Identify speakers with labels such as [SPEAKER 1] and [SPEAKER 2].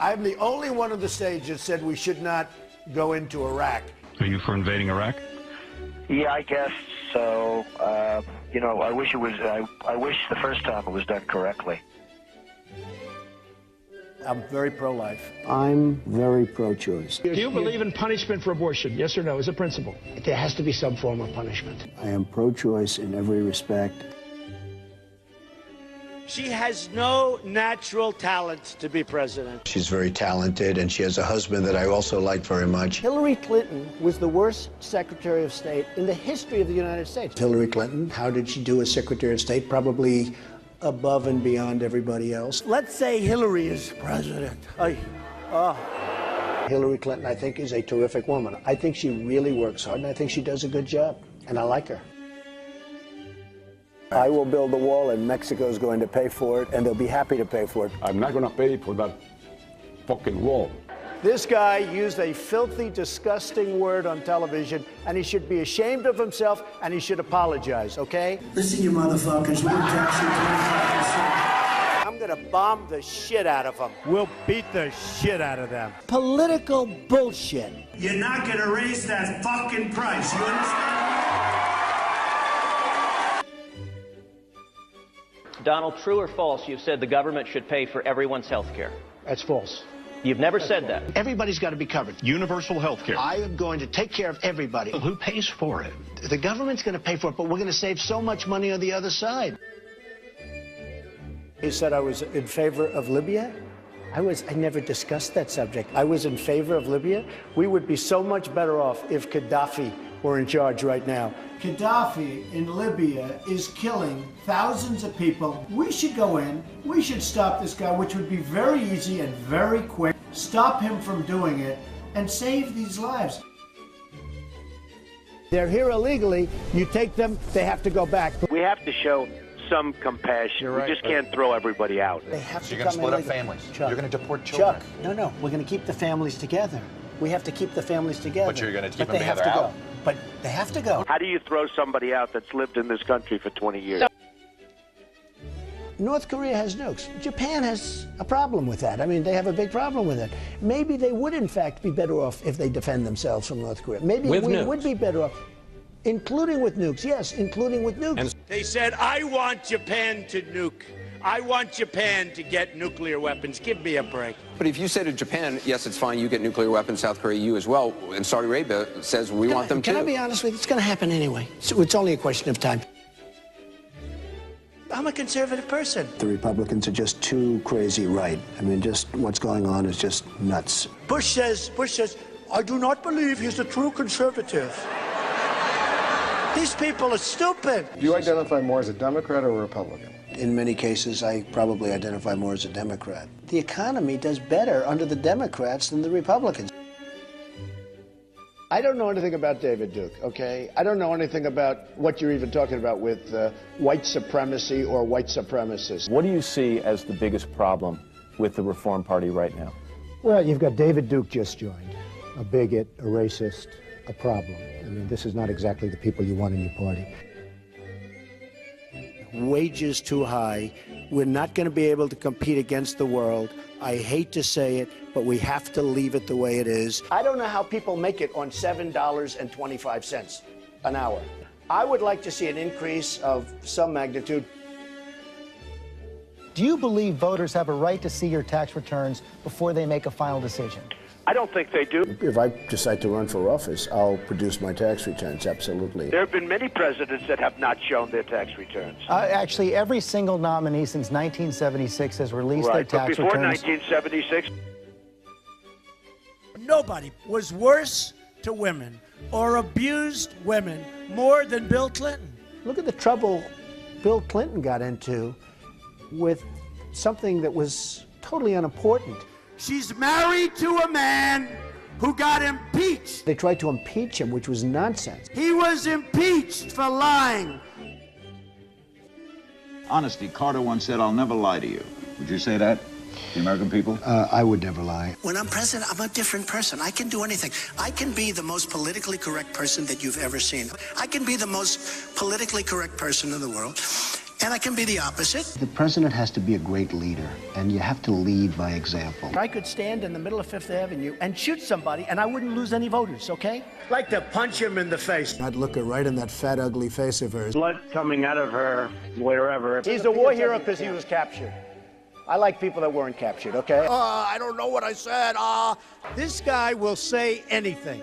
[SPEAKER 1] I'm the only one on the stage that said we should not go into Iraq.
[SPEAKER 2] Are you for invading Iraq?
[SPEAKER 3] Yeah, I guess so. You know, I wish it was. I wish the first time it was done correctly.
[SPEAKER 1] I'm very pro-life.
[SPEAKER 4] I'm very pro-choice.
[SPEAKER 5] Do you believe in punishment for abortion? Yes or no, as a principle?
[SPEAKER 4] There has to be some form of punishment.
[SPEAKER 6] I am pro-choice in every respect.
[SPEAKER 1] She has no natural talent to be president.
[SPEAKER 6] She's very talented, and she has a husband that I also like very much.
[SPEAKER 4] Hillary Clinton was the worst Secretary of State in the history of the United States.
[SPEAKER 6] Hillary Clinton, how did she do as Secretary of State? Probably above and beyond everybody else.
[SPEAKER 1] Let's say Hillary is president.
[SPEAKER 6] Hillary Clinton, I think, is a terrific woman. I think she really works hard, and I think she does a good job, and I like her.
[SPEAKER 4] I will build the wall, and Mexico's going to pay for it, and they'll be happy to pay for it.
[SPEAKER 7] I'm not going to pay for that fucking wall.
[SPEAKER 1] This guy used a filthy, disgusting word on television, and he should be ashamed of himself, and he should apologize, okay?
[SPEAKER 4] Listen, you motherfuckers, we'll tax you 25%.
[SPEAKER 1] I'm gonna bomb the shit out of them. We'll beat the shit out of them.
[SPEAKER 4] Political bullshit.
[SPEAKER 8] You're not gonna raise that fucking price, you understand?
[SPEAKER 9] Donald, true or false, you've said the government should pay for everyone's health care?
[SPEAKER 5] That's false.
[SPEAKER 9] You've never said that.
[SPEAKER 4] Everybody's got to be covered.
[SPEAKER 10] Universal health care.
[SPEAKER 4] I am going to take care of everybody.
[SPEAKER 10] Who pays for it?
[SPEAKER 4] The government's going to pay for it, but we're going to save so much money on the other side.
[SPEAKER 1] He said I was in favor of Libya.
[SPEAKER 4] I never discussed that subject.
[SPEAKER 1] I was in favor of Libya. We would be so much better off if Gaddafi were in charge right now. Gaddafi in Libya is killing thousands of people. We should go in, we should stop this guy, which would be very easy and very quick. Stop him from doing it and save these lives.
[SPEAKER 4] They're here illegally. You take them, they have to go back.
[SPEAKER 3] We have to show some compassion.
[SPEAKER 5] Right.
[SPEAKER 3] We just can't throw everybody out.
[SPEAKER 4] They have to
[SPEAKER 10] You're going to split up
[SPEAKER 4] illegally.
[SPEAKER 10] families.
[SPEAKER 4] Chuck,
[SPEAKER 10] You're going to deport children.
[SPEAKER 4] Chuck, no, we're going to keep the families together. We have to keep the families together.
[SPEAKER 10] But you're going to keep
[SPEAKER 4] But
[SPEAKER 10] them
[SPEAKER 4] they have
[SPEAKER 10] together
[SPEAKER 4] to
[SPEAKER 10] out.
[SPEAKER 4] go. But they have to go.
[SPEAKER 3] How do you throw somebody out that's lived in this country for 20 years?
[SPEAKER 4] North Korea has nukes. Japan has a problem with that. I mean, they have a big problem with it. Maybe they would, in fact, be better off if they defend themselves from North Korea. Maybe we would be better off, including with nukes. Yes, including with nukes.
[SPEAKER 1] They said, I want Japan to nuke. I want Japan to get nuclear weapons. Give me a break.
[SPEAKER 11] But if you say to Japan, yes, it's fine, you get nuclear weapons, South Korea, you as well, and Saudi Arabia says we want them too.
[SPEAKER 4] Can I be honest with you? It's going to happen anyway. So it's only a question of time.
[SPEAKER 1] I'm a conservative person.
[SPEAKER 6] The Republicans are just too crazy right. I mean, just what's going on is just nuts.
[SPEAKER 1] Bush says, I do not believe he's a true conservative. These people are stupid.
[SPEAKER 7] Do you identify more as a Democrat or a Republican?
[SPEAKER 6] In many cases, I probably identify more as a Democrat.
[SPEAKER 4] The economy does better under the Democrats than the Republicans.
[SPEAKER 1] I don't know anything about David Duke, okay? I don't know anything about what you're even talking about with white supremacy or white supremacists.
[SPEAKER 12] What do you see as the biggest problem with the Reform Party right now?
[SPEAKER 13] Well, you've got David Duke just joined, a bigot, a racist, a problem. I mean, this is not exactly the people you want in your party.
[SPEAKER 1] Wages too high. We're not going to be able to compete against the world. I hate to say it, but we have to leave it the way it is. I don't know how people make it on $7.25 an hour. I would like to see an increase of some magnitude.
[SPEAKER 14] Do you believe voters have a right to see your tax returns before they make a final decision?
[SPEAKER 3] I don't think they do.
[SPEAKER 6] If I decide to run for office, I'll produce my tax returns, absolutely.
[SPEAKER 3] There have been many presidents that have not shown their tax returns.
[SPEAKER 14] Actually, every single nominee since 1976 has released their tax
[SPEAKER 3] but before
[SPEAKER 14] returns.
[SPEAKER 3] 1976...
[SPEAKER 1] Nobody was worse to women or abused women more than Bill Clinton.
[SPEAKER 4] Look at the trouble Bill Clinton got into with something that was totally unimportant.
[SPEAKER 1] She's married to a man who got impeached.
[SPEAKER 4] They tried to impeach him, which was nonsense.
[SPEAKER 1] He was impeached for lying.
[SPEAKER 15] Honesty, Carter once said, I'll never lie to you. Would you say that, the American people?
[SPEAKER 6] I would never lie.
[SPEAKER 4] When I'm president, I'm a different person. I can do anything. I can be the most politically correct person that you've ever seen. I can be the most politically correct person in the world.
[SPEAKER 1] and I can be the opposite.
[SPEAKER 6] The president has to be a great leader, and you have to lead by example.
[SPEAKER 4] I could stand in the middle of Fifth Avenue and shoot somebody, and I wouldn't lose any voters, okay?
[SPEAKER 1] Like to punch him in the face.
[SPEAKER 6] I'd look her right in that fat, ugly face of hers.
[SPEAKER 3] Blood coming out of her, wherever.
[SPEAKER 6] He's a war hero because he was captured. I like people that weren't captured, okay?
[SPEAKER 1] I don't know what I said. This guy will say anything.